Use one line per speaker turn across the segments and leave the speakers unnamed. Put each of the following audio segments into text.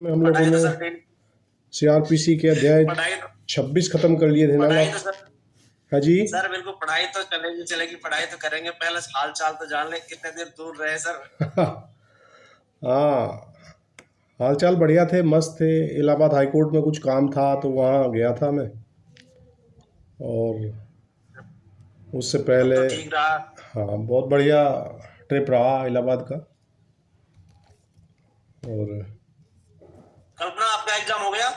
में हम लोगों
पढ़ाई तो
ने
सर डेली
सीआरपीसी के अध्याय
पढ़ाई
26 खत्म कर लिए थे ना
पढ़ाई तो
लास्ट।
सर
हाँ जी।
सर बिल्कुल पढ़ाई तो चलेगी चलेगी, पढ़ाई तो करेंगे, पहले हाल चाल तो जान ले कितने देर दूर रहे सर।
हाँ, हालचाल बढ़िया थे, मस्त थे। इलाहाबाद हाई कोर्ट में कुछ काम था तो वहाँ गया था मैं। और उससे
तब
पहले
तो ठीक रहा।
हाँ, बहुत बढ़िया ट्रिप रहा इलाहाबाद का। और
कल्पना आपका एग्जाम हो गया?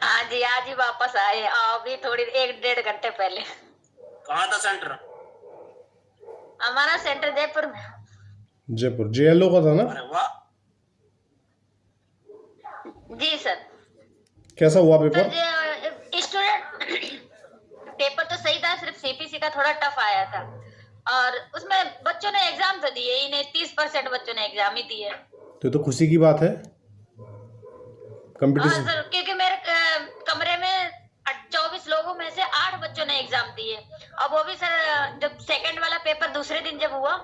हाँ जी, आज ही वापस आए, अभी थोड़ी 1-1.5 घंटे पहले।
कहाँ था सेंटर?
हमारा सेंटर जयपुर में।
जयपुर जेएलओ का था ना।
अरे वाह।
जी सर।
कैसा हुआ
सर
पेपर?
जो स्टूडेंट पेपर तो सही था, सिर्फ सीपीसी का थोड़ा टफ आया था। और उसमें बच्चों ने एग्जाम तो दिए ही नहीं, 30% बच्चों ने एग्जाम ही दिए।
तो ये तो खुशी की बात है।
हाँ
कंपटीशन।
सर, क्योंकि मेरे कमरे में 24 लोगों में से 8 बच्चों ने एग्जाम दिए। अब वो भी सर, जब सेकंड वाला पेपर दूसरे दिन जब हुआ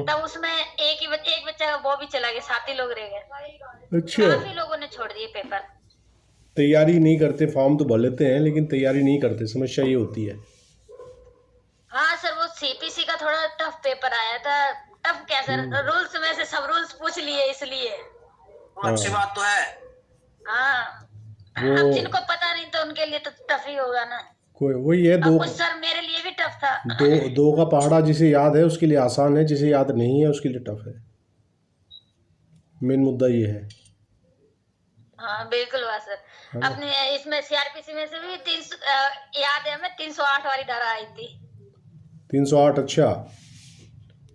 तब उसमें एक बच्चा वो भी चला गया, 7 ही लोग रह गए।
अच्छा,
काफी लोगों ने छोड़ दिए पेपर।
तैयारी नहीं करते, फॉर्म तो भर लेते हैं लेकिन तैयारी नहीं करते, समस्या ये होती है।
हाँ सर, वो सीपीसी का थोड़ा टफ पेपर आया था। टफ क्या सर, रूल्स में से सब रूल्स पूछ लिए इसलिए।
तो अच्छी बात तो है।
हाँ,
वो
अब जिनको पता नहीं तो उनके लिए तो टफ ही होगा ना।
कोई वही है,
अब कुछ सर मेरे लिए भी टफ था।
दो का पहाड़ा जिसे याद है उसके लिए आसान है, जिसे याद नहीं है उसके लिए टफ है। मेन मुद्दा ये है।
हाँ बिल्कुल हुआ सर।
है ना।
अपने इसमें सीआरपीसी में से भी 300 याद है हमें, 308 वाली धारा आई थी।
308, अच्छा।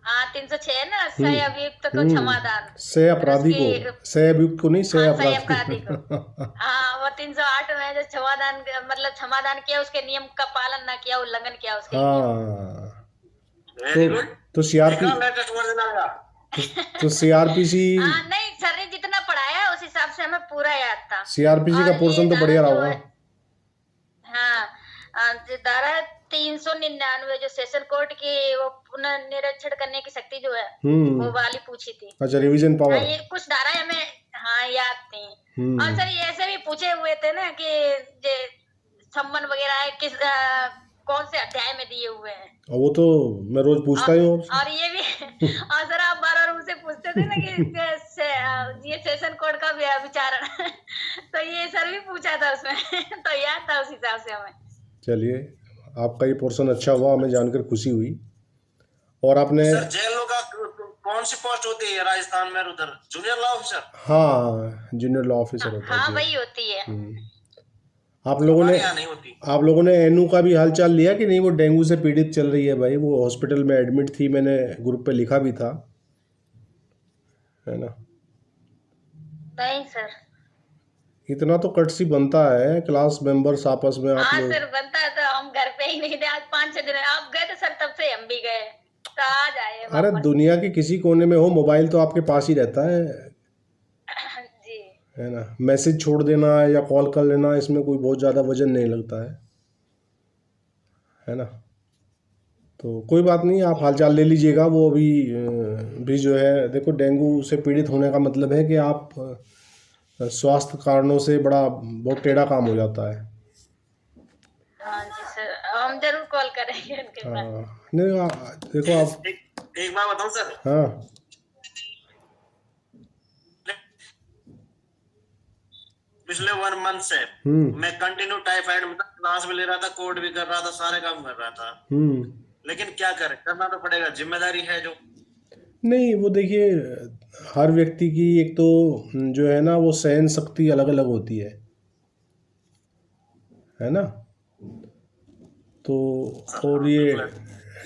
हाँ 306 है ना, सह अभियुक्त को क्षमादान।
सह
फिर
अपराधी को,
उसकी
सह अभियुक्त को नहीं, सह
हाँ सह
अपराधी
अपराधी को।
को।
हाँ वो 308 में जो क्षमादान, मतलब क्षमादान किया, उसके नियम का पालन ना किया, उल्लंघन किया उसके नियम।
हाँ।
वेरी
तो
गुड।
तो सीआरपी
देखा लेटेस्ट वर्जन आया।
तो सीआरपीसी
हाँ नहीं सर ने जितना पढ़ाया उस हिसाब से हमें पूरा याद था।
सीआरपीसी का
और ये
पोर्शन तो
धारा
बढ़िया रहा
जो
होगा।
है, हाँ जो धारा 399 जो सेशन कोर्ट की वो पुनर्निरीक्षण करने की शक्ति जो है वो वाली पूछी थी।
अच्छा, रिवीजन
हाँ
पावर।
ये कुछ धाराएं हमें हाँ याद थी। और सर ये ऐसे भी पूछे हुए थे ना कि ये संबंध वगैरह है किस कौन से अध्याय में दिए हुए हैं।
और वो तो मैं रोज पूछता ही हूँ आपसे।
और ये भी और सर आप बार बार मुझसे पूछते थे ना कि ये सेशन कोड का विचारण तो ये सर भी पूछा था उसमें तो याद था उस हिसाब से हमें।
चलिए, आपका ये पोर्शन अच्छा हुआ, हमें जानकर खुशी हुई। और आपने
सर जेएलओ का कौन सी पोस्ट होती है राजस्थान में उधर? Junior law officer?
हाँ, जूनियर लॉ ऑफिसर होता है
हाँ
जी।
वही होती है।
आप लोगों ने
हमारे यहाँ नहीं होती।
आप लोगों ने एनू का भी हालचाल लिया कि नहीं? वो डेंगू से पीड़ित चल रही है भाई, वो हॉस्पिटल में एडमिट थी, मैंने ग्रुप पे लिखा भी था, है ना।
नहीं सर।
इतना तो कटसी बनता है क्लास मेंबर्स आपस में, आप
हाँ
लोग।
सर बनता है, तो हम घर पे ही नहीं थे, आज 5-6 दिन आप गए थे सर, तब से हम भी गए, तो आज आए
अरे
वापस।
दुनिया के किसी कोने में हो, मोबाइल तो आपके पास ही रहता है।
जी।
है ना। मैसेज छोड़ देना या कॉल कर लेना, इसमें कोई बहुत ज़्यादा वजन नहीं लगता है ना। तो कोई बात नहीं, आप हालचाल ले लीजिएगा। वो अभी भी जो है, देखो डेंगू से पीड़ित होने का मतलब है कि आप स्वास्थ्य कारणों से बड़ा बहुत टेढ़ा काम हो जाता है।
हाँ जी सर, हम जरूर कॉल करेंगे उनके पास।
नहीं देखो आप।
एक बात बताऊं सर,
हाँ।
पिछले 1 मंथ से मैं कंटिन्यू टाइफाइड में क्लास में ले रहा था, कोड भी कर रहा था, सारे काम कर रहा था। लेकिन क्या करें, करना तो पड़ेगा, जिम्मेदारी है जो।
नहीं, वो देखिए, हर व्यक्ति की एक तो जो है ना वो सहन शक्ति अलग अलग होती है ना। तो और ये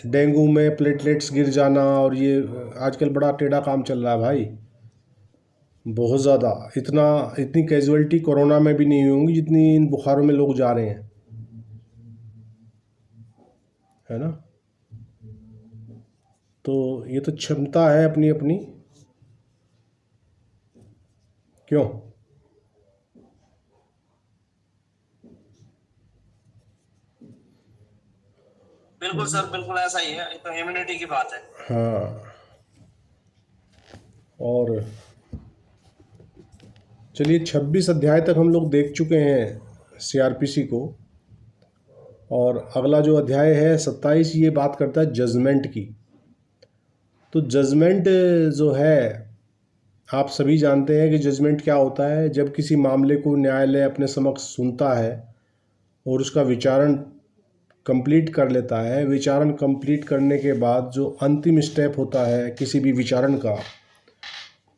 डेंगू में प्लेटलेट्स गिर जाना, और ये आजकल बड़ा टेढ़ा काम चल रहा है भाई, बहुत ज़्यादा। इतनी कैजुअलिटी कोरोना में भी नहीं होंगी जितनी इन बुखारों में लोग जा रहे हैं, है ना। तो ये तो क्षमता है अपनी अपनी। क्यों?
बिल्कुल सर, बिल्कुल ऐसा ही है, ये तो इम्यूनिटी की बात है।
हाँ। और चलिए 26 अध्याय तक हम लोग देख चुके हैं सीआरपीसी को, और अगला जो अध्याय है 27 ये बात करता है जजमेंट की। तो जजमेंट जो है, आप सभी जानते हैं कि जजमेंट क्या होता है। जब किसी मामले को न्यायालय अपने समक्ष सुनता है और उसका विचारण कंप्लीट कर लेता है, विचारण कंप्लीट करने के बाद जो अंतिम स्टेप होता है किसी भी विचारण का,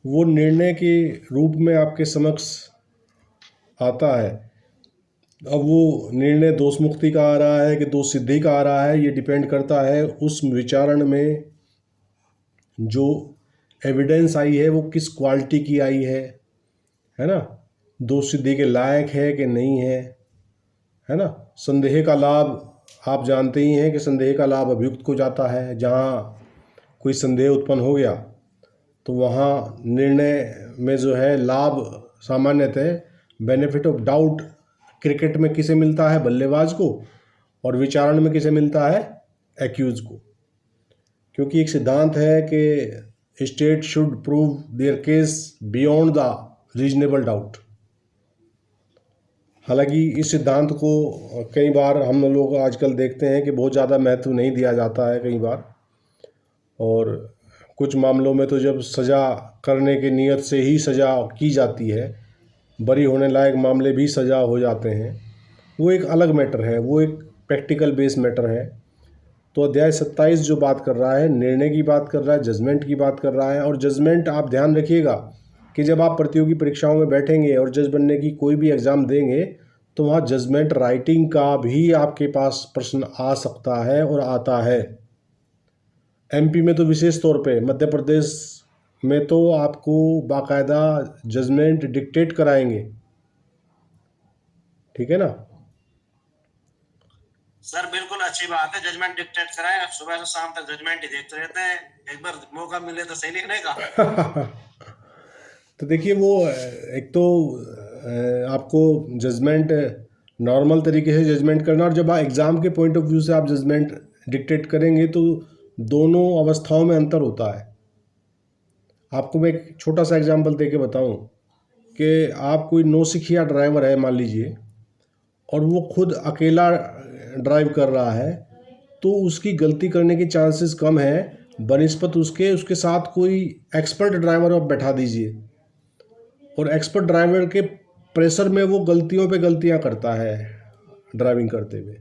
वो निर्णय के रूप में आपके समक्ष आता है। अब वो निर्णय दोष मुक्ति का आ रहा है कि दोष सिद्धि का आ रहा है, ये डिपेंड करता है उस विचारण में जो एविडेंस आई है वो किस क्वालिटी की आई है ना, दोष सिद्धि के लायक है कि नहीं है ना। संदेह का लाभ आप जानते ही हैं कि संदेह का लाभ अभियुक्त को जाता है। जहाँ कोई संदेह उत्पन्न हो गया तो वहाँ निर्णय में जो है लाभ सामान्यतः बेनिफिट ऑफ डाउट क्रिकेट में किसे मिलता है, बल्लेबाज को, और विचारण में किसे मिलता है, एक्यूज को। क्योंकि एक सिद्धांत है कि state should prove there case beyond the reasonable doubt. हालांकि इस सिद्धांत को कई बार हम लोग आजकल देखते हैं कि बहुत ज़्यादा महत्व नहीं दिया जाता है कई बार, और कुछ मामलों में तो जब सज़ा करने की नीयत से ही सज़ा की जाती है, बरी होने लायक मामले भी सज़ा हो जाते हैं, वो एक अलग मैटर है, वो एक प्रैक्टिकल बेस मैटर है। तो अध्याय 27 जो बात कर रहा है, निर्णय की बात कर रहा है, जजमेंट की बात कर रहा है। और जजमेंट आप ध्यान रखिएगा कि जब आप प्रतियोगी परीक्षाओं में बैठेंगे और जज बनने की कोई भी एग्ज़ाम देंगे तो वहाँ जजमेंट राइटिंग का भी आपके पास प्रश्न आ सकता है और आता है। एमपी में तो विशेष तौर पे, मध्य प्रदेश में तो आपको बाकायदा जजमेंट डिक्टेट कराएंगे, ठीक है ना।
सर बिल्कुल अच्छी बात है, जजमेंट डिक्टेट कराए। सुबह से शाम तक जजमेंट ही देखते रहते हैं, एक बार मौका मिले तो सही लिखने का।
तो देखिए वो एक तो आपको जजमेंट नॉर्मल तरीके से जजमेंट करना, और जब आप एग्ज़ाम के पॉइंट ऑफ व्यू से आप जजमेंट डिक्टेट करेंगे तो दोनों अवस्थाओं में अंतर होता है। आपको मैं एक छोटा सा एग्जांपल देके बताऊं कि आप कोई नौसिखिया ड्राइवर है मान लीजिए, और वो खुद अकेला ड्राइव कर रहा है, तो उसकी गलती करने के चांसेस कम है बनिस्पत उसके साथ कोई एक्सपर्ट ड्राइवर आप बैठा दीजिए, और एक्सपर्ट ड्राइवर के प्रेशर में वो गलतियों पे गलतियां करता है ड्राइविंग करते हुए।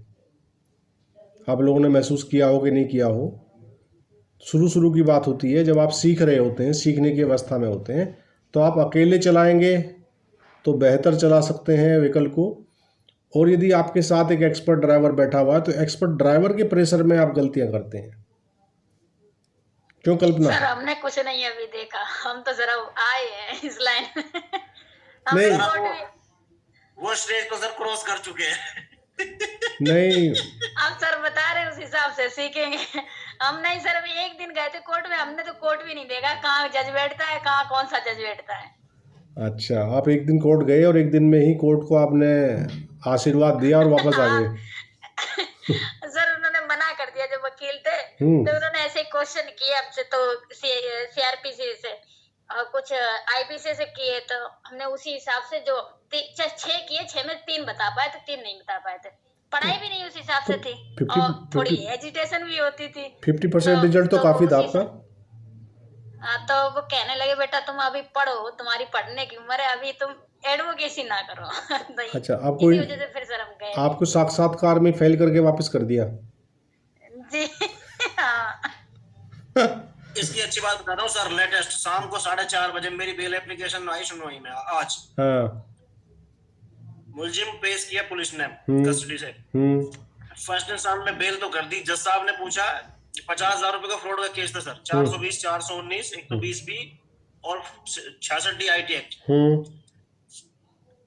आप लोगों ने महसूस किया हो कि नहीं किया हो, शुरू की बात होती है जब आप सीख रहे होते हैं, सीखने की अवस्था में होते हैं, तो आप अकेले चलाएंगे तो बेहतर चला सकते हैं व्हीकल को, और यदि आपके साथ एक एक्सपर्ट ड्राइवर बैठा हुआ है तो एक्सपर्ट ड्राइवर के प्रेशर में आप गलतियां करते हैं। क्यों कल्पना?
सर हमने कुछ नहीं अभी देखा, हम तो जरा आए हैं इस लाइन में। हम
नहीं।
रिपोर्ट भी
वो स्टेज तो सर क्रॉस कर चुके हैं।
नहीं,
आप सर बता रहे हैं उस हिसाब से सीखेंगे। हम नहीं सर, अभी एक दिन गए थे कोर्ट में, हमने तो कोर्ट भी नहीं देखा कहाँ जज बैठता है, कहाँ कौन सा जज बैठता है।
अच्छा, आप एक दिन कोर्ट गए और एक दिन में ही कोर्ट को आपने आशीर्वाद दिया और वापस आ गए।
सर उन्होंने मना कर दिया, जब वकील थे तो उन्होंने ऐसे क्वेश्चन किए हमसे, तो सीआरपीसी से और कुछ आईपीसी से किए, तो हमने उसी हिसाब से जो 6 किए, 6 में 3 बता पाए थे, 3 नहीं बता पाए थे। पढ़ाई भी नहीं उस हिसाब से थी, और थोड़ी एजिटेशन भी होती थी।
50% रिजल्ट तो काफी था आपका।
तो वो कहने लगे बेटा तुम अभी पढ़ो, तुम्हारी पढ़ने की उम्र है, अभी तुम एडवोकेसी ना करो।
अच्छा, आपको
इसी वजह से फिर सर हम गए।
आपको साक्षात्कार में फेल करके वापस कर दिया
जी। हाँ।
इसकी अच्छी बात बता रहा हूँ सर, लेटेस्ट शाम को 4:30 बजे मेरी बेल एप्लीकेशन आई सुनवाई में आज।
हाँ।
मुलजिम पेश किया पुलिस ने कस्टडी से। फर्स्ट इंस्टांस में बेल तो कर दी। जज साहब ने पूछा 50,000 रुपए का फ्रॉड का केस था सर, 420, 419, 120B और 66D IT एक्ट।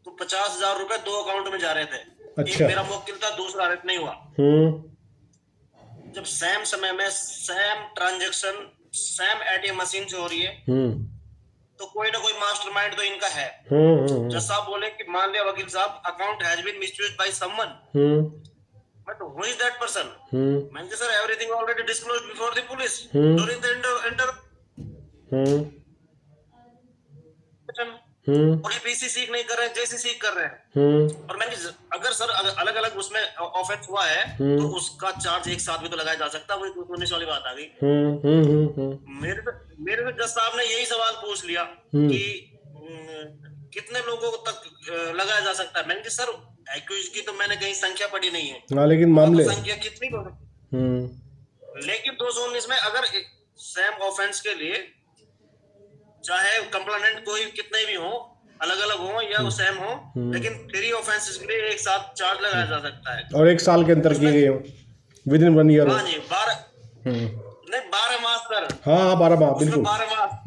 तो 50,000 रुपए 2 अकाउंट में जा रहे थे।
अच्छा।
एक मेरा मुवक्किल था, दूसरा अरेस्ट नहीं हुआ। जब सेम समय में same transaction same ATM machine से हो रही है, तो कोई ना कोई मास्टरमाइंड तो इनका है। जज साहब बोले कि मान लिया वकील साहब, account has been misused by someone, but who is that person? मैंने कहा sir everything already disclosed before the police during the और ये पीसी सीख नहीं कर रहे हैं, जेसी सीख कर रहे हैं। और मैंने अगर सर अलग अलग उसमें ऑफेंस हुआ है तो उसका चार्ज एक साथ भी तो लगाया जा सकता है। वही 19 वाली बात आ गई। मेरे से जज साहब ने यही सवाल पूछ लिया कि कितने लोगों तक लगाया जा सकता है। मैंने कहा सर एक्यूज की तो मैंने कहीं संख्या पढ़ी नहीं है।
हाँ, लेकिन मामले
संख्या कितनी हो सकती है। लेकिन 219 में अगर सेम ऑफेंस के लिए चाहे कंप्लेनेंट कोई कितने भी हो, अलग अलग हो या वो सेम हो, लेकिन 3 ऑफेंसेस के लिए एक साथ चार्ज लगाया जा सकता है
और 1 साल के अंदर किए गए हो, विद इन 1 ईयर हो।
हाँ जी, 12 नहीं 12 मास सर।
हाँ 12 माह, बिल्कुल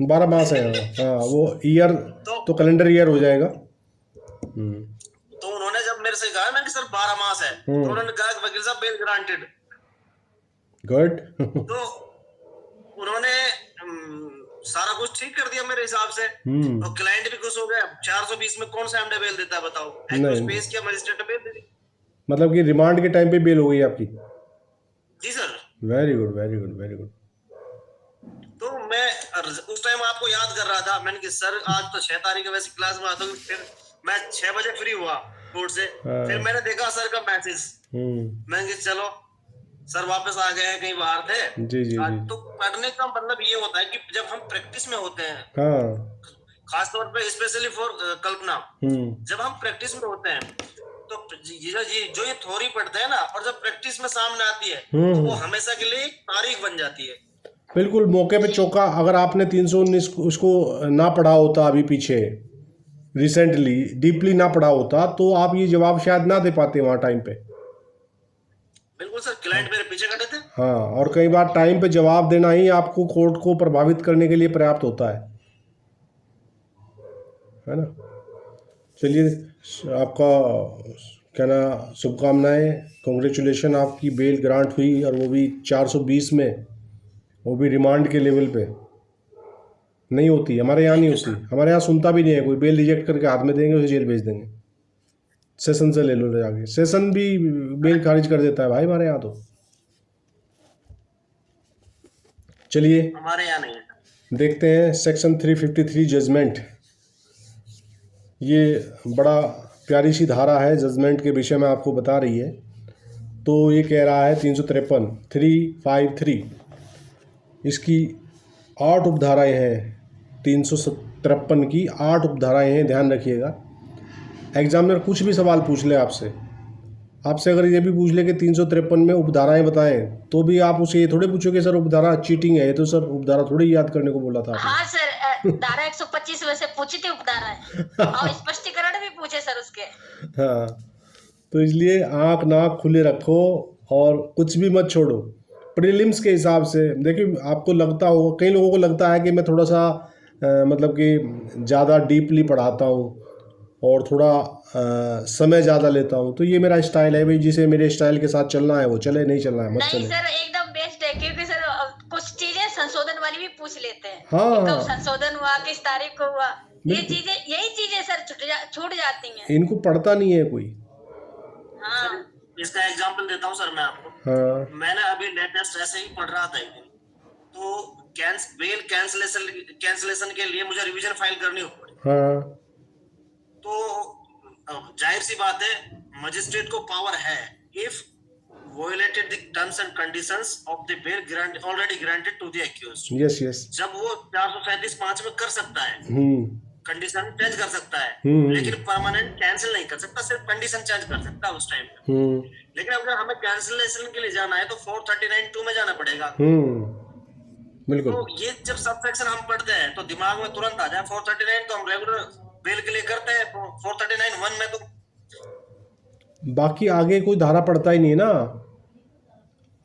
12 मास है। हाँ वो ईयर तो कैलेंडर ईयर हो जाएगा।
तो उन्होंने जब मेरे से कहा, मैंने सर 12 मास है, तो उन्होंने कहा वकील साहब बेल ग्रांटेड।
गुड।
तो उन्होंने सारा कुछ ठीक कर दिया मेरे हिसाब से। और क्लाइंट भी खुश हो गया। 420 में कौन सा एमडे बेल देता है बताओ। पेश किया, मजिस्ट्रेट ने बेल दे दी।
मतलब कि रिमांड के टाइम पे बेल हो गई आपकी।
जी sir.
Very good, very good, very good.
तो मैं उस टाइम आपको याद कर रहा था। मैंने कहा सर आज तो 6 तारीख है, वैसे क्लास में आता हूँ। फिर मैं 6 बजे फ्री हुआ कोर्ट से। फिर मैंने देखा सर का मैसेज। मैंने कहा चलो सर वापस आ गए हैं, कहीं बाहर थे।
जी जी जी।
तो पढ़ने का मतलब ये होता है कि जब हम प्रैक्टिस में होते हैं,
हाँ,
खास तौर पे स्पेशली फॉर कल्पना, जब हम प्रैक्टिस में होते हैं तो जो ये थ्योरी पढ़ते हैं ना, और जब प्रैक्टिस में सामने आती है तो वो हमेशा के लिए एक तारीख बन जाती है।
बिल्कुल मौके पे चौका। अगर आपने 319 उसको ना पढ़ा होता अभी पीछे रिसेंटली डीपली ना पढ़ा होता तो आप ये जवाब शायद ना दे पाते वहाँ टाइम पे।
बिल्कुल सर, क्लाइंट मेरे पीछे खड़े थे।
हाँ, और कई बार टाइम पे जवाब देना ही आपको कोर्ट को प्रभावित करने के लिए पर्याप्त होता है ना। चलिए, आपका क्या ना शुभकामनाएं, कॉन्ग्रेचुलेशन, आपकी बेल ग्रांट हुई और वो भी 420 में, वो भी रिमांड के लेवल पे। नहीं होती हमारे यहाँ, नहीं होती हमारे यहाँ, सुनता भी नहीं है कोई। बेल रिजेक्ट करके हाथ में देंगे, उसे जेल भेज देंगे। सेशन से ले लो ले जाके, सेशन भी बेल खारिज कर देता है भाई हमारे यहाँ तो। चलिए
हमारे यहाँ नहीं है।
देखते हैं सेक्शन 353 जजमेंट। ये बड़ा प्यारी सी धारा है, जजमेंट के विषय में आपको बता रही है। तो ये कह रहा है 353 इसकी 8 उपधाराएँ हैं। 353 की 8 उपधाराएँ हैं, ध्यान रखिएगा। एग्जामिनर कुछ भी सवाल पूछ ले आपसे अगर ये भी पूछ ले कि 353 में उपधाराएँ बताएं, तो भी आप उसे ये थोड़े पूछोगे सर उपधारा चीटिंग है। ये तो सर उपधारा थोड़ी याद करने को बोला था।
हाँ सर, धारा 125 में से पूछी थी उपधारा है और स्पष्टीकरण भी पूछे सर उसके।
हाँ, तो इसलिए आँख नाक खुले रखो और कुछ भी मत छोड़ो। प्रीलिम्स के हिसाब से देखिए, आपको लगता होगा, कई लोगों को लगता है कि मैं थोड़ा सा मतलब कि ज़्यादा डीपली पढ़ाता हूँ और थोड़ा समय ज़्यादा लेता हूँ। तो ये मेरा स्टाइल है भाई, जिसे मेरे स्टाइल के साथ चलना है वो चले, नहीं चलना है मत चले।
नहीं सर, एकदम बेस्ट है, क्योंकि सर कुछ चीजें संशोधन वाली भी पूछ लेते हैं।
हाँ,
कब संशोधन हुआ, किस तारीख को हुआ, यही चीजें सर छूट जाती हैं।
इनको पढ़ता नहीं है कोई।
हाँ,
इसका एग्जांपल देता हूँ सर मैं आपको।
हाँ,
मैंने अभी लेटेस्ट ऐसे ही पढ़ रहा था एक दिन, तो बेल कैंसलेशन के लिए मुझे रिवीजन फाइल करनी पड़ी।
हाँ,
तो जाहिर सी बात है, मजिस्ट्रेट को पावर है, if violated the terms and conditions of the bail already granted to the accused।
Yes yes,
जब वो 437(5) में कर सकता है, कंडीशन चेंज कर सकता है, लेकिन परमानेंट कैंसिल नहीं कर सकता, सिर्फ कंडीशन चेंज कर सकता है उस टाइम पे। लेकिन अगर हमें कैंसिलेशन के लिए जाना है तो 439(2) में जाना पड़ेगा।
बिल्कुल।
तो ये जब सब सेक्शन हम पढ़ते हैं तो दिमाग में तुरंत आ जाए 439, तो हम रेगुलर बेल के लिए करते हैं। 439(1) में तो
बाकी आगे कोई धारा पड़ता ही नहीं है ना।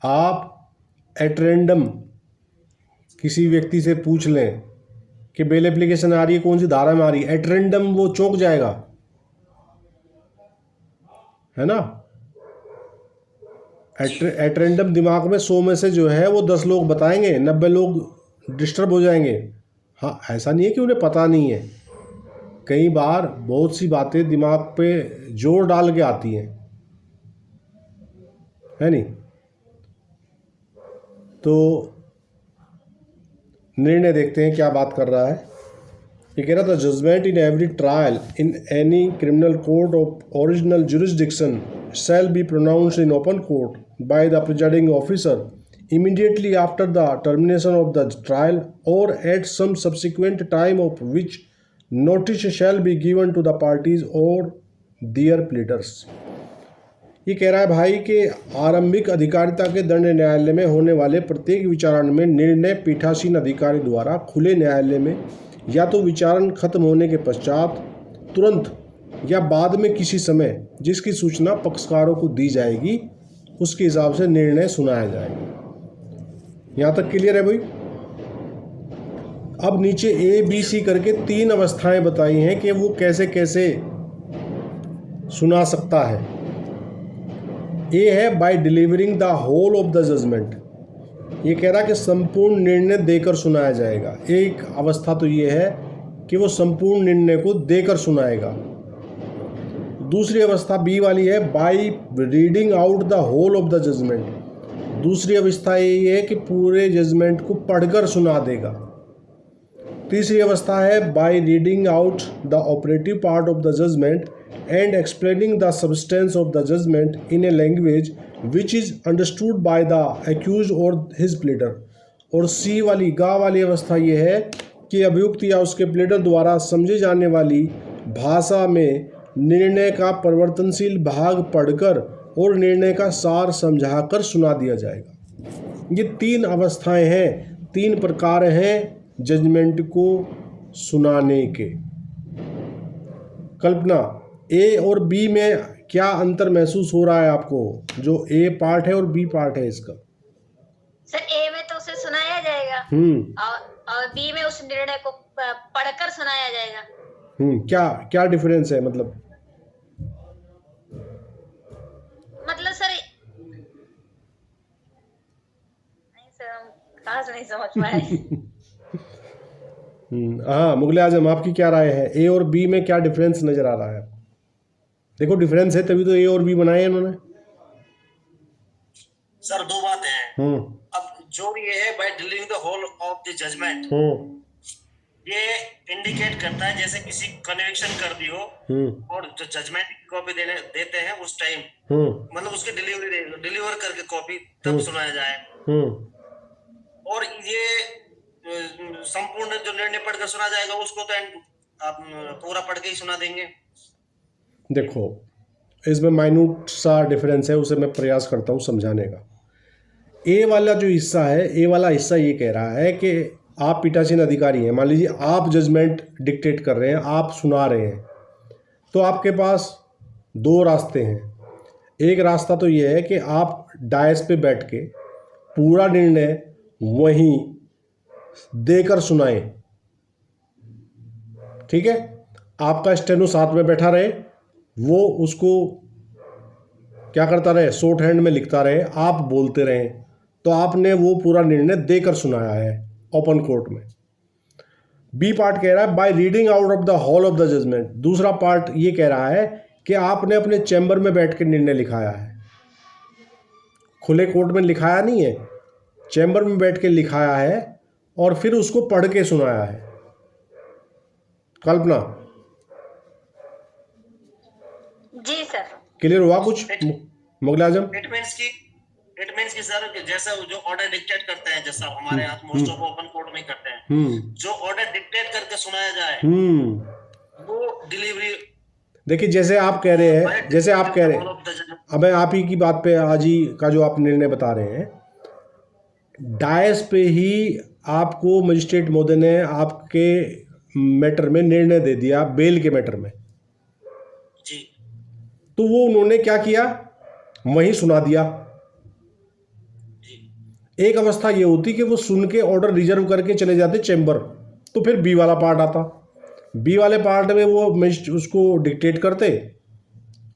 आप एट रैंडम किसी व्यक्ति से पूछ लें कि बेल एप्लीकेशन आ रही है, कौन सी धारा में आ रही है, एट रैंडम वो चौंक जाएगा, है ना। एट रैंडम दिमाग में 100 में से जो है वो 10 लोग बताएंगे, 90 लोग डिस्टर्ब हो जाएंगे। हाँ, ऐसा नहीं है कि उन्हें पता नहीं है। कई बार बहुत सी बातें दिमाग पे जोर डाल के आती हैं, है नहीं। तो निर्णय देखते हैं क्या बात कर रहा है। ये कह रहा था judgment in every trial in any criminal court of original jurisdiction shall be pronounced in open court by the presiding officer immediately after the termination of the trial or at some subsequent time of which notice shall be given to the parties or their pleaders। ये कह रहा है भाई कि आरंभिक अधिकारिता के दंड न्यायालय में होने वाले प्रत्येक विचारण में निर्णय पीठासीन अधिकारी द्वारा खुले न्यायालय में या तो विचारण खत्म होने के पश्चात तुरंत या बाद में किसी समय जिसकी सूचना पक्षकारों को दी जाएगी उसके हिसाब से निर्णय सुनाया जाएगा। यहाँ तक क्लियर है भाई। अब नीचे ए बी सी करके 3 अवस्थाएं बताई हैं कि वो कैसे कैसे सुना सकता है। ए है by delivering the whole of the judgment, ये कह रहा है कि संपूर्ण निर्णय देकर सुनाया जाएगा। एक अवस्था तो ये है कि वो संपूर्ण निर्णय को देकर सुनाएगा। दूसरी अवस्था बी वाली है by reading out the whole of the judgment, दूसरी अवस्था ये है कि पूरे जजमेंट को पढ़कर सुना देगा। तीसरी अवस्था है by reading out the operative part of the judgment and explaining the substance of the judgment in a language which is understood by the accused or his pleader. और सी वाली गा वाली अवस्था ये है कि अभियुक्त या उसके प्लीडर द्वारा समझे जाने वाली भाषा में निर्णय का परिवर्तनशील भाग पढ़कर और निर्णय का सार समझाकर सुना दिया जाएगा। ये 3 अवस्थाएं हैं, 3 प्रकार हैं जजमेंट को सुनाने के। कल्पना, ए और बी में क्या अंतर महसूस हो रहा है आपको, जो ए पार्ट है और बी पार्ट है इसका?
सर ए में तो उसे सुनाया जाएगा और बी में उस निर्णय को पढ़कर सुनाया जाएगा।
क्या डिफरेंस है मतलब
सर नहीं सर, हम खास नहीं समझ पाए।
हाँ मुगले आजम, आपकी क्या राय है? ए और बी में क्या डिफरेंस नजर आ रहा है? देखो डिफरेंस है तभी तो ए और बी बनाए इन्होंने।
सर 2 बातें हैं। अब जो ये है by delivering the whole of the judgment, ये इंडिकेट करता है जैसे किसी कन्विक्शन कर दी हो और जो जजमेंट की कॉपी देते हैं उस टाइम, मतलब उसकी डिलीवर करके कॉपी तब सुनाया जाए। और ये संपूर्ण जो निर्णय पढ़कर सुना जाएगा उसको तो आप पूरा पढ़ के ही सुना देंगे।
देखो इसमें माइन्यूट सा डिफरेंस है, उसे मैं प्रयास करता हूँ समझाने का। ए वाला जो हिस्सा है, ए वाला हिस्सा ये कह रहा है कि आप पीठासीन अधिकारी हैं, मान लीजिए आप जजमेंट डिक्टेट कर रहे हैं, आप सुना रहे हैं, तो आपके पास 2 रास्ते हैं। एक रास्ता तो ये है कि आप डायस पे बैठ के पूरा निर्णय वहीं देकर सुनाएं, ठीक है। आपका स्टेनो साथ में बैठा रहे, वो उसको क्या करता रहे, शॉर्ट हैंड में लिखता रहे, आप बोलते रहें, तो आपने वो पूरा निर्णय देकर सुनाया है ओपन कोर्ट में। बी पार्ट कह रहा है by reading out of the whole of the judgment. दूसरा पार्ट ये कह रहा है कि आपने अपने चैम्बर में बैठ के निर्णय लिखाया है, खुले कोर्ट में लिखाया नहीं है, चैम्बर में बैठ के लिखाया है और फिर उसको पढ़ के सुनाया है। कल्पना
जी सर,
क्लियर हुआ कुछ मुगल आजम?
इट मींस कि सर जैसा जो ऑर्डर डिक्टेट करते हैं, जैसा हमारे यहाँ मोस्ट ऑफ ओपन कोर्ट में करते हैं, जो ऑर्डर डिक्टेट करके सुनाया जाए वो डिलीवरी। देखिए जैसे आप कह रहे हैं, अब आप ही की बात पे आज ही का जो आप निर्णय बता रहे हैं, डायस पे ही आपको मजिस्ट्रेट महोदय ने आपके मैटर में निर्णय दे दिया, बेल के मैटर में जी, तो वो उन्होंने क्या किया, वहीं सुना दिया। एक अवस्था ये होती कि वो सुन के ऑर्डर रिजर्व करके चले जाते चैम्बर, तो फिर बी वाला पार्ट आता। बी वाले पार्ट में वो उसको डिक्टेट करते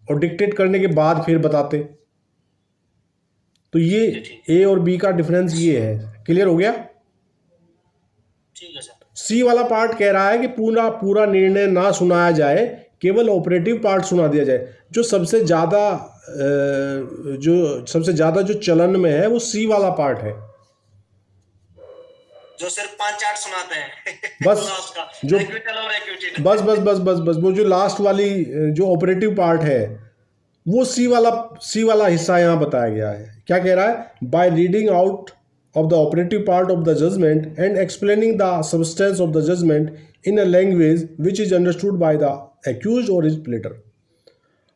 और डिक्टेट करने के बाद फिर बताते। तो ये ए और बी का डिफरेंस ये है। क्लियर हो गया? ठीक है सर। सी वाला पार्ट कह रहा है कि पूरा निर्णय ना सुनाया जाए, केवल ऑपरेटिव पार्ट सुना दिया जाए। जो सबसे ज़्यादा जो चलन में है वो सी वाला पार्ट है। जो सिर्फ 5 चार्ट सुनाते हैं
बस
लास्ट का
जो
इक्विटल और इक्विटी।
बस बस बस बस बस वो जो लास्ट वाली जो ऑपरेटिव पार्ट है वो सी वाला हिस्सा यहाँ बताया गया है। क्या कह रहा है? By reading out of the operative part of the judgment and explaining the substance of the judgment in a language which is understood by the accused or his pleader.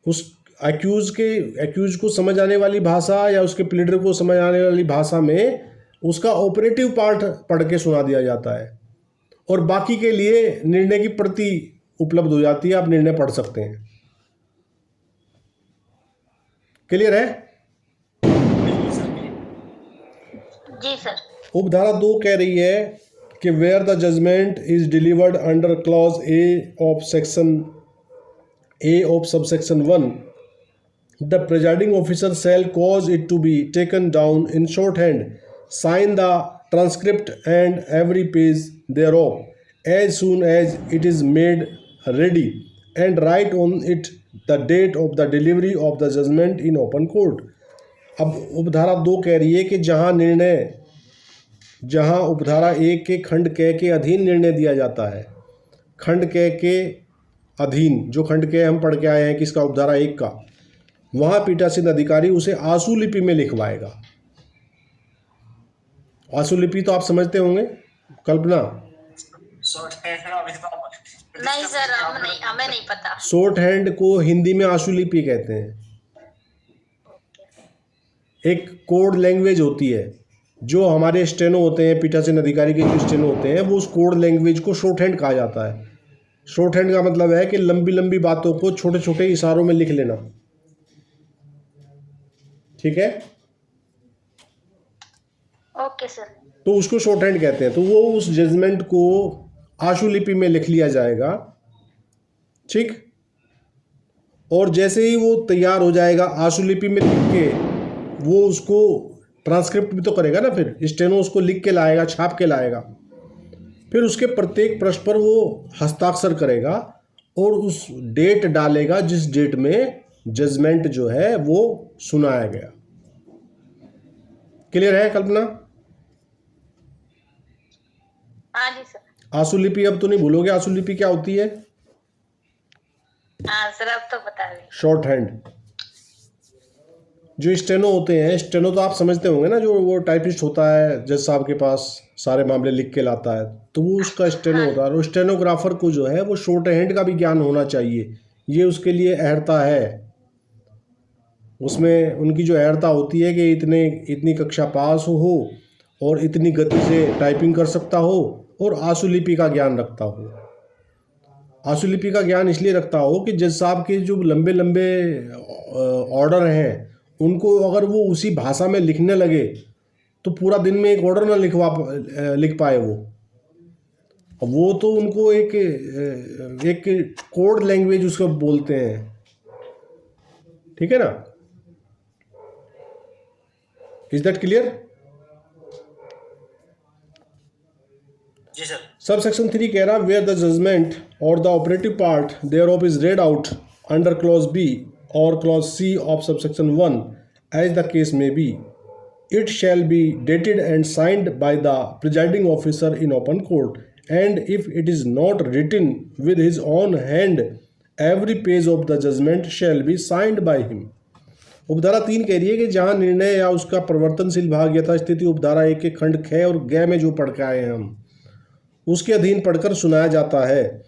उस एक्यूज को समझ आने वाली भाषा या उसके प्लेटर को समझ आने वाली भाषा में उसका ऑपरेटिव पार्ट पढ़ के सुना दिया जाता है और बाकी के लिए निर्णय की प्रति उपलब्ध हो जाती है, आप निर्णय पढ़ सकते हैं। क्लियर है?
जी सर।
उपधारा 2 कह रही है कि where the judgment is delivered under clause A of subsection 1 the presiding officer shall cause it to be taken down in shorthand, sign the transcript and every page thereof as soon as it is made ready and write on it the date of the delivery of the judgment in open court। अब उपधारा 2 कह रही है कि जहाँ उपधारा 1 के खंड क के अधीन निर्णय दिया जाता है, खंड क के अधीन जो खंड क हम पढ़ के आए हैं किसका, उपधारा 1 का, वहाँ पीठासीन अधिकारी उसे आशु लिपि में लिखवाएगा। आशु लिपि तो आप समझते होंगे कल्पना?
नहीं सर, हमें नहीं पता।
शॉर्ट हैंड को हिंदी में आशु लिपि कहते हैं। एक कोड लैंग्वेज होती है जो हमारे स्टेनो होते हैं, पीठासीन अधिकारी के जो स्टेनो होते हैं, वो उस कोड लैंग्वेज को शॉर्ट हैंड कहा जाता है। शॉर्ट हैंड का मतलब है कि लंबी लंबी बातों को छोटे छोटे इशारों में लिख लेना। ठीक है?
Okay sir.
तो उसको शॉर्ट हैंड कहते हैं। तो वो उस जजमेंट को आशु लिपि में लिख लिया जाएगा। ठीक? और जैसे ही वो तैयार हो जाएगा आशु लिपि में लिख के, वो उसको ट्रांसक्रिप्ट भी तो करेगा ना, फिर स्टेनो उसको लिख के लाएगा, छाप के लाएगा। फिर उसके प्रत्येक पृष्ठ पर वो हस्ताक्षर करेगा और उस डेट डालेगा जिस डेट में जजमेंट जो है वो सुनाया गया। क्लियर है कल्पना?
हाँ जी सर।
आशु लिपि अब तो नहीं भूलोगे? आशु लिपि क्या होती है?
हाँ सर, अब तो बता रहे।
Short hand. जो स्टेनो होते हैं, स्टेनो तो आप समझते होंगे ना, जो वो टाइपिस्ट होता है जज साहब के पास सारे मामले लिख के लाता है, तो वो उसका स्टेनो होता है। और स्टेनोग्राफर को जो है वो शॉर्ट हैंड का भी ज्ञान होना चाहिए, ये उसके लिए अहर्ता है। उसमें उनकी जो अहर्ता होती है कि इतनी कक्षा पास हो और इतनी गति से टाइपिंग कर सकता हो और आशु लिपि का ज्ञान रखता हो। आशु लिपि का ज्ञान इसलिए रखता हो कि जज साहब के जो लंबे लंबे ऑर्डर हैं उनको अगर वो उसी भाषा में लिखने लगे तो पूरा दिन में एक ऑर्डर ना लिख पाए वो तो उनको एक कोड लैंग्वेज उसको बोलते हैं। ठीक है ना? Is that clear?
जी सर।
सब सेक्शन 3 कह रहा वेयर द जजमेंट और the operative part thereof is read out under clause B और clause C of subsection 1 as the case may be, it shall be dated and signed by the presiding officer in open court, and if it is not written with his own hand every page of the judgment shall be signed by him. उपधारा 3 कह रही है कि जहाँ निर्णय या उसका परिवर्तनशील भाग यथास्थिति उपधारा 1 के खंड ख और ग में जो पढ़ के आए हैं हम, उसके अधीन पढ़कर सुनाया जाता है,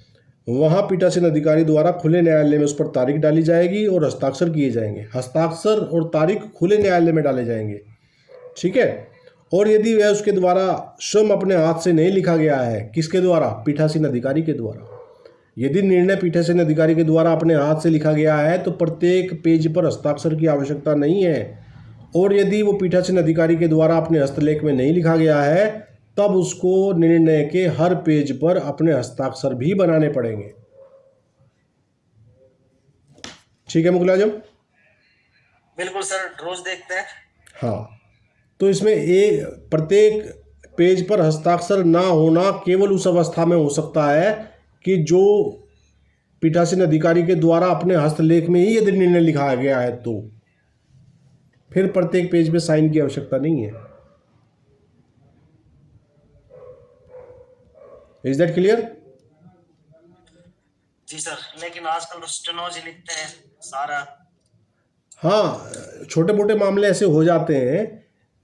वहाँ पीठासीन अधिकारी द्वारा खुले न्यायालय में उस पर तारीख डाली जाएगी और हस्ताक्षर किए जाएंगे। हस्ताक्षर और तारीख खुले न्यायालय में डाले जाएंगे। ठीक है? और यदि वह उसके द्वारा स्वयं अपने हाथ से नहीं लिखा गया है, किसके द्वारा? पीठासीन अधिकारी के द्वारा। यदि निर्णय पीठासीन अधिकारी के द्वारा अपने हाथ से लिखा गया है तो प्रत्येक पेज पर हस्ताक्षर की आवश्यकता नहीं है। और यदि वो पीठासीन अधिकारी के द्वारा अपने हस्तलेख में नहीं लिखा गया है तब उसको निर्णय के हर पेज पर अपने हस्ताक्षर भी बनाने पड़ेंगे। ठीक है मुगल आजम?
बिल्कुल सर, रोज देखते हैं।
हाँ, तो इसमें प्रत्येक पेज पर हस्ताक्षर ना होना केवल उस अवस्था में हो सकता है कि जो पीठासीन अधिकारी के द्वारा अपने हस्तलेख में ही यदि निर्णय लिखा गया है, तो फिर प्रत्येक पेज पे साइन की आवश्यकता नहीं है। Is that clear?
जी सर, लेकिन आजकल तो स्टेनोज ही लिखते हैं सारा।
हाँ, छोटे मोटे मामले ऐसे हो जाते हैं।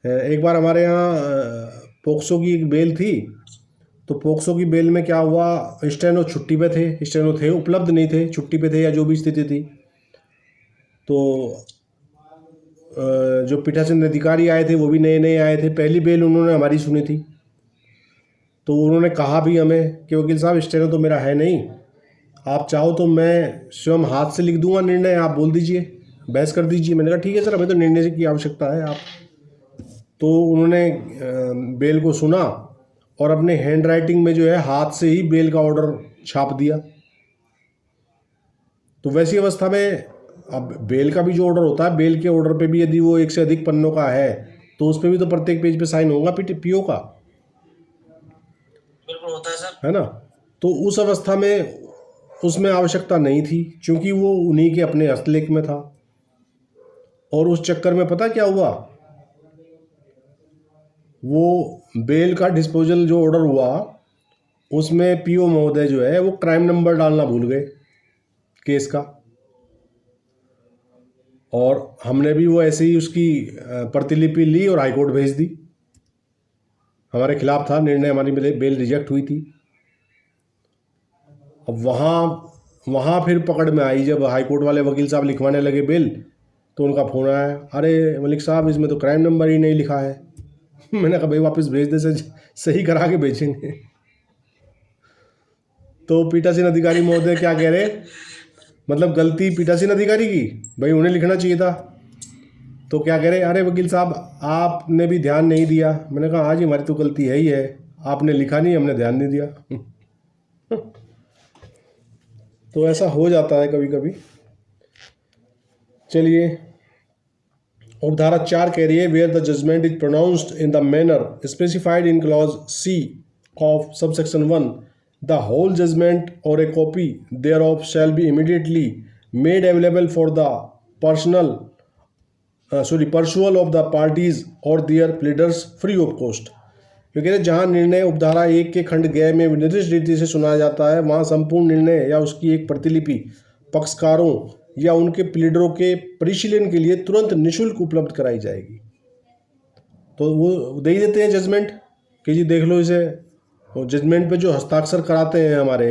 एक बार हमारे यहाँ पोक्सो की एक बेल थी, तो पोक्सो की बेल में क्या हुआ, स्टेनो छुट्टी पे थे, स्टेनो थे उपलब्ध नहीं थे, छुट्टी पे थे या जो भी स्थिति थी। तो जो पीठासीन अधिकारी आए थे वो भी नए नए आए थे, पहली बेल उन्होंने हमारी सुनी थी। तो उन्होंने कहा भी हमें कि वकील साहब स्टेनो तो मेरा है नहीं, आप चाहो तो मैं स्वयं हाथ से लिख दूंगा निर्णय, आप बोल दीजिए, बहस कर दीजिए। मैंने कहा ठीक है सर, हमें तो निर्णय की आवश्यकता है आप। तो उन्होंने बेल को सुना और अपने हैंड राइटिंग में जो है हाथ से ही बेल का ऑर्डर छाप दिया। तो वैसी अवस्था में अब बेल का भी जो ऑर्डर होता है, बेल के ऑर्डर पे भी यदि वो एक से अधिक पन्नों का है तो उस पर भी तो प्रत्येक पेज पे साइन होगा पीओ का,
बिल्कुल होता है सर।
है ना। तो उस अवस्था में उसमें आवश्यकता नहीं थी, क्योंकि वो उन्हीं के अपने हस्तलेख में था। और उस चक्कर में पता क्या हुआ, वो बेल का डिस्पोजल जो ऑर्डर हुआ उसमें पीओ महोदय जो है वो क्राइम नंबर डालना भूल गए केस का, और हमने भी वो ऐसे ही उसकी प्रतिलिपि ली और हाईकोर्ट भेज दी। हमारे खिलाफ था निर्णय, हमारी बेल रिजेक्ट हुई थी। अब वहाँ फिर पकड़ में आई, जब हाईकोर्ट वाले वकील साहब लिखवाने लगे बेल, तो उनका फ़ोन आया, अरे मलिक साहब इसमें तो क्राइम नंबर ही नहीं लिखा है। मैंने कहा भाई वापस भेज दे, सही करा के भेजेंगे। तो पीठासीन अधिकारी महोदय क्या कह रहे, मतलब गलती पीठासीन अधिकारी की, भाई उन्हें लिखना चाहिए था। तो क्या कह रहे, अरे वकील साहब आपने भी ध्यान नहीं दिया। मैंने कहा हाँ जी, हमारी तो गलती है ही है, आपने लिखा नहीं, हमने ध्यान नहीं दिया। तो ऐसा हो जाता है कभी कभी। चलिए, उपधारा 4 कह रही है, where the judgment is pronounced in the manner specified in clause C of subsection 1, the whole judgment और a copy thereof shall be immediately made available for the perusal of the parties और their pleaders free of cost. क्योंकि जहाँ निर्णय उपधारा 1 के खंड ग में निर्दिष्ट रीति से सुनाया जाता है, वहाँ संपूर्ण निर्णय या उसकी एक प्रतिलिपि पक्षकारों या उनके प्लीडरों के परिशीलन के लिए तुरंत निःशुल्क उपलब्ध कराई जाएगी। तो वो दे ही देते हैं जजमेंट कि जी देख लो इसे। और जजमेंट पे जो हस्ताक्षर कराते हैं हमारे,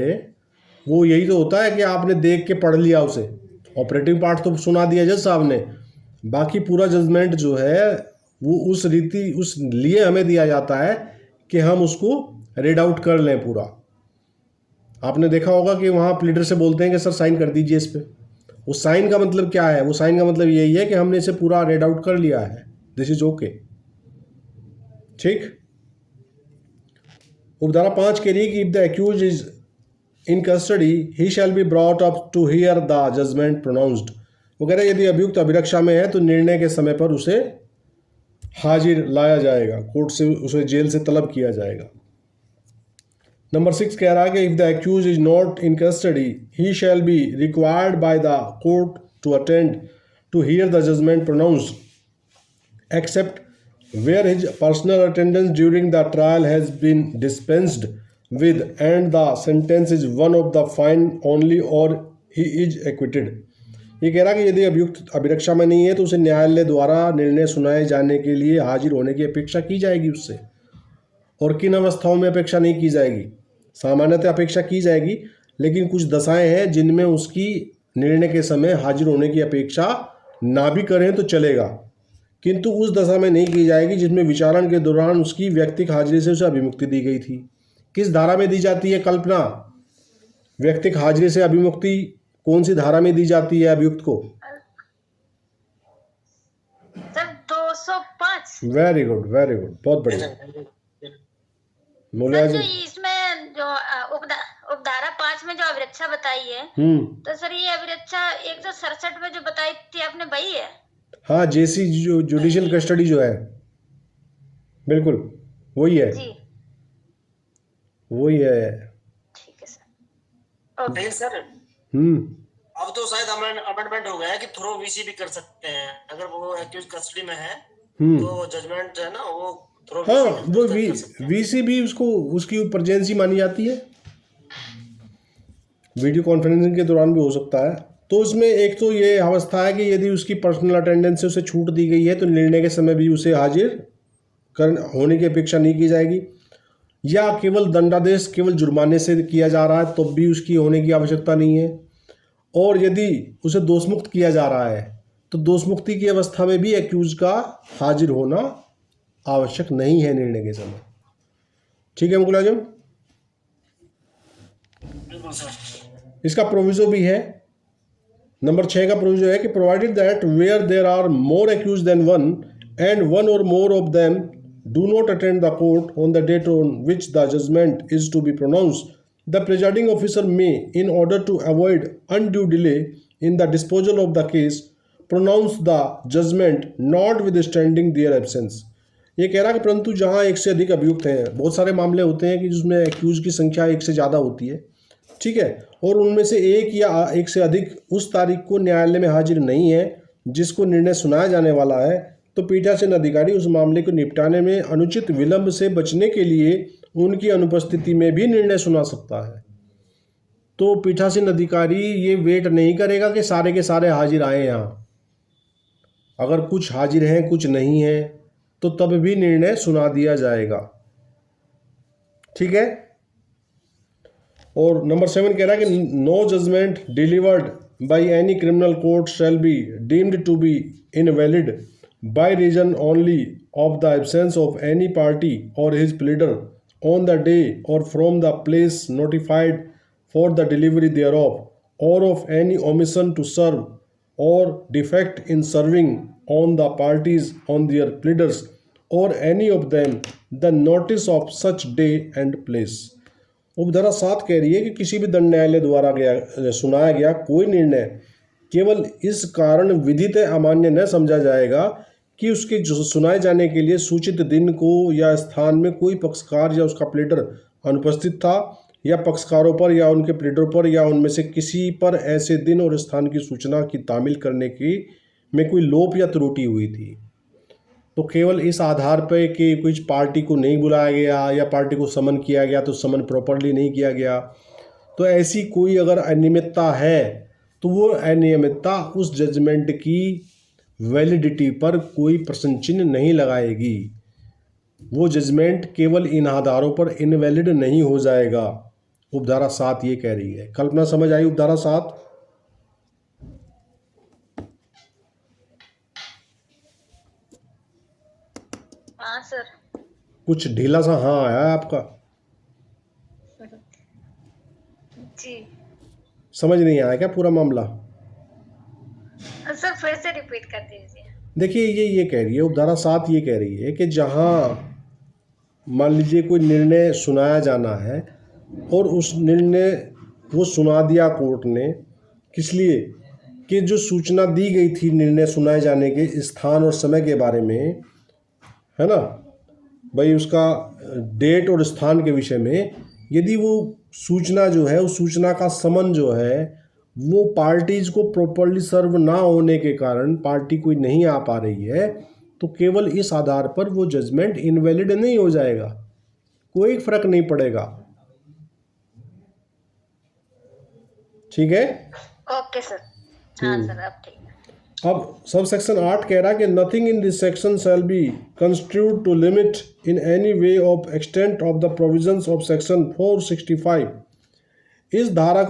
वो यही तो होता है कि आपने देख के पढ़ लिया उसे, ऑपरेटिव पार्ट तो सुना दिया जज साहब ने, बाकी पूरा जजमेंट जो है वो उस लिए हमें दिया जाता है कि हम उसको रीड आउट कर लें पूरा। आपने देखा होगा कि वहाँ प्लीडर से बोलते हैं कि सर साइन कर दीजिए इस पर। वो साइन का मतलब क्या है, वो साइन का मतलब यही है कि हमने इसे पूरा रीड आउट कर लिया है, दिस इज ओके। ठीक। उपधारा 5 के लिए कि if the accused is in custody he shall be brought up to hear the judgment pronounced. वो कह रहे यदि अभियुक्त अभिरक्षा में है तो निर्णय के समय पर उसे हाजिर लाया जाएगा, कोर्ट से उसे जेल से तलब किया जाएगा। नंबर 6 कह रहा है कि if the accused is not in custody he shall be required by the court to attend to hear the judgment pronounced except where his personal attendance during the trial has been dispensed with and the sentence is one of the fine only or he is acquitted। ये कह रहा कि यदि अभियुक्त अभिरक्षा में नहीं है तो उसे न्यायालय द्वारा निर्णय सुनाए जाने के लिए हाजिर होने की अपेक्षा की जाएगी उससे। और किन अवस्थाओं में अपेक्षा नहीं की जाएगी, सामान्यतः अपेक्षा की जाएगी, लेकिन कुछ दशाएं हैं जिनमें उसकी निर्णय के समय हाजिर होने की अपेक्षा ना भी करें तो चलेगा, किंतु उस दशा में नहीं की जाएगी जिसमें विचारण के दौरान उसकी व्यक्तिगत हाजिरी से उसे अभिमुक्ति दी गई थी। किस धारा में दी जाती है कल्पना, व्यक्तिगत हाजिरी से अभिमुक्ति कौन सी धारा में दी जाती है अभियुक्त को?
Sir 205।
Very good, very good, बहुत बढ़िया।
सर जो इसमें जो उपधारा 5 में जो अभिरक्षा बताई है, तो सर ये अभिरक्षा 167 में जो बताई थी आपने वही है?
हाँ, जेसी जो जुडिशियल कस्टडी जो है, बिल्कुल वही है
जी,
वही है।
ठीक है सर।
नहीं सर, अब तो शायद अमेंडमेंट हो गया है कि थ्रो वीसी भी कर सकते हैं। अगर वो एक्यूज कस्टडी में है तो जजमेंट है ना, वो थ्रू
हाँ, वो
कर सकते हैं।
वीसी भी उसको उसकी प्रेजेंसी मानी जाती है, वीडियो कॉन्फ्रेंसिंग के दौरान भी हो सकता है। तो इसमें एक तो ये अवस्था है कि यदि उसकी पर्सनल अटेंडेंस से उसे छूट दी गई है तो निर्णय के समय भी उसे हाजिर होने की अपेक्षा नहीं की जाएगी, या केवल दंडादेश केवल जुर्माने से किया जा रहा है तो भी उसकी होने की आवश्यकता नहीं है। और यदि उसे दोषमुक्त किया जा रहा है तो दोषमुक्ति की अवस्था में भी एक्यूज का हाजिर होना आवश्यक नहीं है निर्णय के समय। ठीक है मुकुल आजम,
बिल्कुल सर।
इसका प्रोविजो भी है। नंबर 6 का प्रोविजो है कि provided that where there are more accused than one and one और more of them do not attend the court on the date on which the judgment is to be pronounced, the presiding officer may, in order to avoid undue delay in the disposal of the case, pronounce the judgment notwithstanding their absence. ये कह रहा है कि परंतु जहाँ एक से अधिक अभियुक्त हैं, बहुत सारे मामले होते हैं कि जिसमें एक्यूज की संख्या एक से ज़्यादा होती है, ठीक है, और उनमें से एक या एक से अधिक उस तारीख को न्यायालय में हाजिर नहीं है जिसको निर्णय सुनाया जाने वाला है, तो पीठासीन अधिकारी उस मामले को निपटाने में अनुचित विलंब से बचने के लिए उनकी अनुपस्थिति में भी निर्णय सुना सकता है। तो पीठासीन अधिकारी ये वेट नहीं करेगा कि सारे के सारे हाजिर आए यहाँ, अगर कुछ हाजिर हैं कुछ नहीं है तो तब भी निर्णय सुना दिया जाएगा। ठीक है। और नंबर 7 कह रहा है कि no judgment delivered by any criminal court shall be deemed to be invalid by reason only of the absence of any party और his pleader on the day और from the place notified for the delivery thereof or of any omission to serve or defect in serving on the parties on their pleaders or any of them the notice of such day and place। उपधारा 7 कह रही है कि किसी भी दंड न्यायालय द्वारा सुनाया गया कोई निर्णय केवल इस कारण विधित अमान्य न समझा जाएगा कि उसके सुनाए जाने के लिए सूचित दिन को या स्थान में कोई पक्षकार या उसका प्लीडर अनुपस्थित था, या पक्षकारों पर या उनके प्लीडरों पर या उनमें से किसी पर ऐसे दिन और स्थान की सूचना की तामील करने की में कोई लोप या त्रुटि हुई थी। तो केवल इस आधार पर कि कुछ पार्टी को नहीं बुलाया गया या पार्टी को समन किया गया तो समन प्रॉपरली नहीं किया गया, तो ऐसी कोई अगर अनियमितता है तो वो अनियमितता उस जजमेंट की वैलिडिटी पर कोई प्रश्न चिन्ह नहीं लगाएगी। वो जजमेंट केवल इन आधारों पर इनवैलिड नहीं हो जाएगा। उपधारा 7 ये कह रही है। कल्पना समझ आई उपधारा 7?
हाँ सर।
कुछ ढीला सा हाँ आया है आपका?
जी
समझ नहीं आया क्या पूरा मामला?
सर फिर से रिपीट कर दीजिए।
देखिए ये कह रही है उपधारा 7 ये कह रही है कि जहाँ मान लीजिए कोई निर्णय सुनाया जाना है और उस निर्णय वो सुना दिया कोर्ट ने, किस लिए कि जो सूचना दी गई थी निर्णय सुनाए जाने के स्थान और समय के बारे में, है ना भाई, उसका डेट और स्थान के विषय में, यदि वो सूचना जो है उस सूचना का समन जो है वो पार्टीज को प्रॉपरली सर्व ना होने के कारण पार्टी कोई नहीं आ पा रही है, तो केवल इस आधार पर वो जजमेंट इनवैलिड नहीं हो जाएगा, कोई फर्क नहीं पड़ेगा। ठीक है।
Okay sir. हाँ सर अब ठीक है।
अब सब सेक्शन 8 कह रहा है कि nothing in this section shall be construed to limit in any way of extent of the provisions of section 465। इस धारा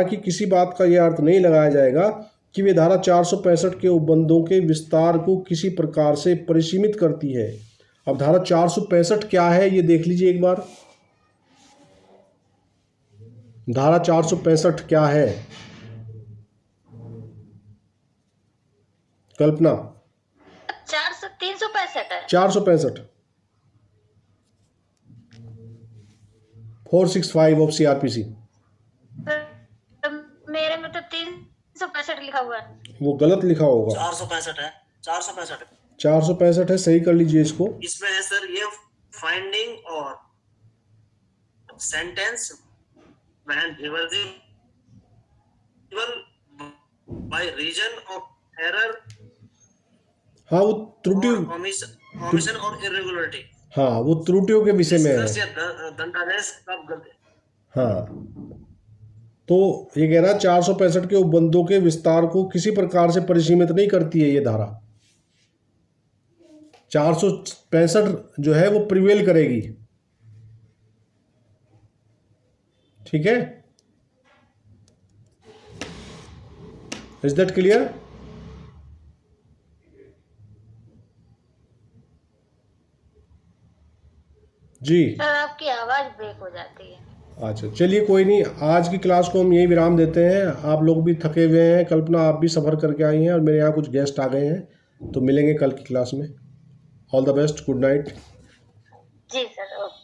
की किसी बात का यह अर्थ नहीं लगाया जाएगा कि वे धारा 465 के उपबंधों के विस्तार को किसी प्रकार से परिसीमित करती है। अब धारा 465 क्या है ये देख लीजिए एक बार। धारा 465 क्या है कल्पना?
365 है।
465 465 ऑफ सीआरपीसी।
मेरे में तो 365 लिखा हुआ है।
वो गलत लिखा होगा।
465 है।
465 है, सही कर लीजिए इसको।
इसमें है सर ये फाइंडिंग और sentence when reversible by reason of error
हाँ वो त्रुटि
कमीशन और इरेगुलरिटी।
हाँ, वो त्रुटियों के विषय में है।
दंडादेश कब गलत।
हाँ, तो ये कह रहा है 465 के उपबंधों के विस्तार को किसी प्रकार से परिसीमित नहीं करती है ये धारा। 465 जो है वो प्रिवेल करेगी। ठीक है, इज दैट क्लियर? जी
सर आपकी आवाज ब्रेक हो जाती है।
अच्छा, चलिए कोई नहीं, आज की क्लास को हम यही विराम देते हैं। आप लोग भी थके हुए हैं, कल्पना आप भी सफ़र करके आई हैं और मेरे यहाँ कुछ गेस्ट आ गए हैं, तो मिलेंगे कल की क्लास में। All the best, good night.
जी सर, ओके।